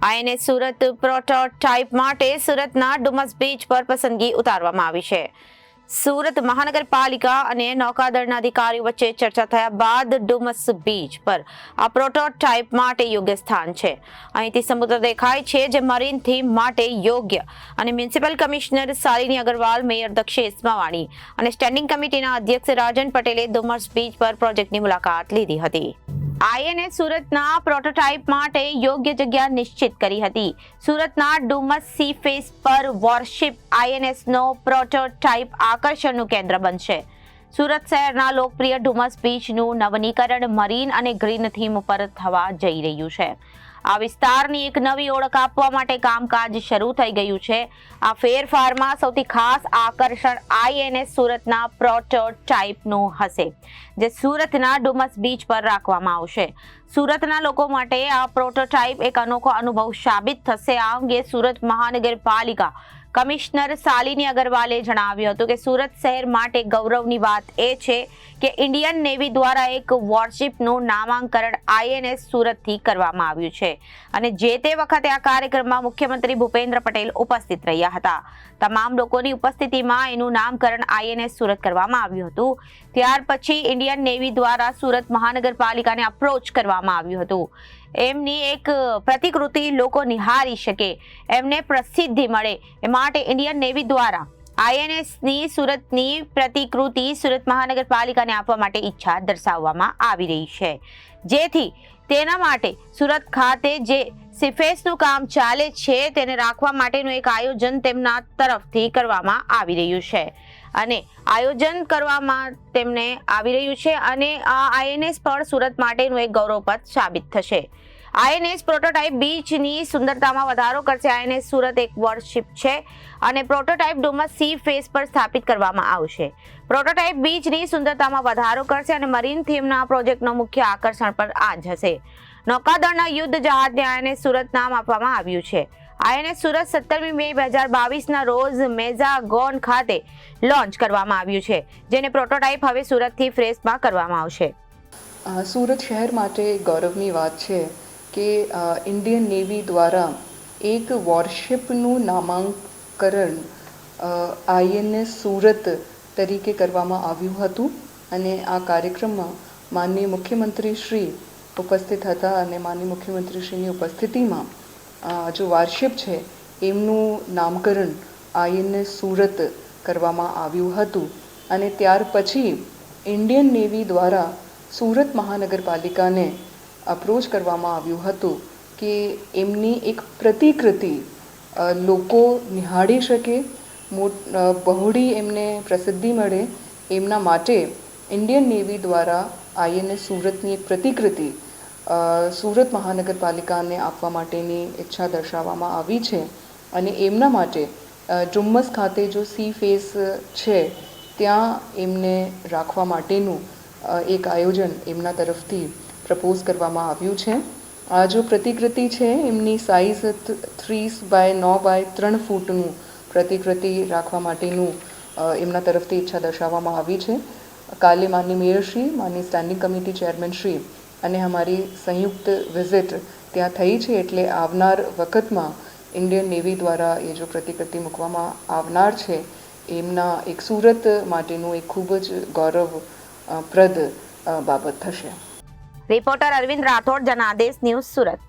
INS Surat prototype માટે સુરતના Dumas beach પર પસંદગી ઉતારવામાં આવી છે. સુરત મહાનગરપાલિકા અને નૌકાદળના અધિકારીઓ વચ્ચે ચર્ચા થયા બાદ ડુમસ બીચ પર આ પ્રોટોટાઇપ માટે યોગ્ય સ્થાન છે. અહીંથી સમુદ્ર દેખાય છે, જે મરીન થીમ માટે યોગ્ય અને municipal commissioner Shalini Agrawal, mayor Dakshesh Mavani અને સ્ટેન્ડિંગ કમિટીના અધ્યક્ષ રાજન પટેલે ડુમસ બીચ પર પ્રોજેક્ટની મુલાકાત લીધી હતી. આઈએનએસ સુરતના પ્રોટોટાઇપ માટે યોગ્ય જગ્યા નિશ્ચિત કરી હતી. સુરતના ડુમસ સી ફેસ પર વોરશિપ આઈએનએસનો પ્રોટોટાઇપ આકર્ષણનું કેન્દ્ર બનશે. સુરત શહેરના લોકપ્રિય ડુમસ બીચનું નવીનીકરણ મરીન અને ગ્રીન થીમ પર થવા જઈ રહ્યું છે. આ વિસ્તારની એક નવી ઓળખ આપવા માટે કામકાજ શરૂ થઈ ગયું છે. આ ફેરફારમાં સૌથી ખાસ આકર્ષણ આઈએનએસ સુરતના પ્રોટોટાઇપનું હશે, જે સુરતના ડુમસ બીચ પર રાખવામાં આવશે. સુરતના લોકો માટે આ પ્રોટોટાઇપ એક અનોખો અનુભવ સાબિત થશે. આ અંગે સુરત મહાનગરપાલિકા કમિશનર શાલિની અગ્રવાલે જણાવ્યું હતું કે સુરત શહેર માટે ગૌરવની વાત એ છે કે ઇન્ડિયન નેવી દ્વારા એક વોરશિપનું નામાંકન આઈએનએસ સુરતથી કરવામાં આવ્યું છે અને જે તે વખતે આ કાર્યક્રમમાં મુખ્યમંત્રી ભૂપેન્દ્ર પટેલ ઉપસ્થિત રહ્યા હતા. તમામ લોકોની ઉપસ્થિતિમાં એનું નામકરણ આઈએનએસ સુરત કરવામાં આવ્યું હતું. ત્યાર પછી ઇન્ડિયન નેવી દ્વારા સુરત મહાનગરપાલિકાને અપ્રોચ કરવામાં આવ્યું હતું. એમની એક પ્રતિકૃતિ લોકો નિહાળી શકે, એમને પ્રસિદ્ધિ મળે એ માટે ઇન્ડિયન નેવી દ્વારા આઈએનએસની સુરતની પ્રતિકૃતિ સુરત મહાનગરપાલિકાને આપવા માટે ઈચ્છા દર્શાવવામાં આવી રહી છે. જેથી તેના માટે સુરત ખાતે જે સીફેસનું કામ ચાલે છે તેને રાખવા માટેનું એક આયોજન તેમના તરફથી કરવામાં આવી રહ્યું છે અને આયોજન કરવામાં તેમને આવી રહ્યું છે અને આ આઈએનએસ પણ સુરત માટેનું એક ગૌરવપદ સાબિત થશે. આઈએનએસ પ્રોટોટાઇપ બીચની સુંદરતામાં વધારો કરશે. આઈએનએસ સુરત એક વોરશિપ છે અને પ્રોટોટાઇપ ડુમસ સી ફેસ પર સ્થાપિત કરવામાં આવશે. પ્રોટોટાઇપ બીચની સુંદરતામાં વધારો કરશે અને મરીન થીમના પ્રોજેક્ટનો મુખ્ય આકર્ષણ પર આ જ હશે. નૌકાદળના યુદ્ધ જહાજને આઈએનએસ સુરત નામ આપવામાં આવ્યું છે. આઈએનએસ સુરત 17મી મે 2022ના રોજ મેઝાગોન ખાતે લોન્ચ કરવામાં આવ્યું છે, જેને પ્રોટોટાઇપ હવે સુરતથી ફ્રેશમાં કરવામાં આવશે. સુરત શહેર માટે ગૌરવની વાત છે કે ઇન્ડિયન નેવી દ્વારા એક વોરશિપનું નામાંકન આઈએનએસ સુરત તરીકે કરવામાં આવ્યું હતું અને આ કાર્યક્રમમાં માનનીય મુખ્યમંત્રી શ્રી ઉપસ્થિત હતા અને માનનીય મુખ્યમંત્રી શ્રીની ઉપસ્થિતિમાં જો વોરશિપ છે એમનું નામકરણ આઈએનએસ સુરત કરવામાં આવ્યું હતું અને ત્યાર પછી ઇન્ડિયન નેવી દ્વારા સુરત મહાનગરપાલિકાને અપ્રોચ કરવામાં આવ્યું હતું કે એમની એક પ્રતિકૃતિ લોકો નિહાળી શકે, બહોળી એમને પ્રસિદ્ધિ મળે, એમના માટે ઇન્ડિયન નેવી દ્વારા આઈએનએસ સુરતની એક પ્રતિકૃતિ સુરત મહાનગરપાલિકાને આપવા માટેની ઈચ્છા દર્શાવવામાં આવી છે અને એમના માટે ડુમસ ખાતે જો સી ફેસ છે ત્યાં એમને રાખવા માટેનું એક આયોજન એમના તરફથી પ્રપોઝ કરવામાં આવ્યું છે. આ જો પ્રતિકૃતિ છે એમની સાઇઝ 3 બાય 9 બાય 3 ફૂટનું પ્રતિકૃતિ રાખવા માટેનું એમના તરફથી ઈચ્છા દર્શાવવામાં આવી છે. કાલે માનનીય મેયરશ્રી, માનનીય સ્ટેન્ડિંગ કમિટી ચેરમેનશ્રી અને અમારી સંયુક્ત વિઝિટ ત્યાં થઈ છે એટલે આવનાર વખતમાં ઇન્ડિયન નેવી દ્વારા એ જો પ્રતિકૃતિ મૂકવામાં આવનાર છે એમના એક સુરત માટેનું એક ખૂબ જ ગૌરવપ્રદ બાબત થશે. Reporter Arvind Rathod, Janadesh news, Surat.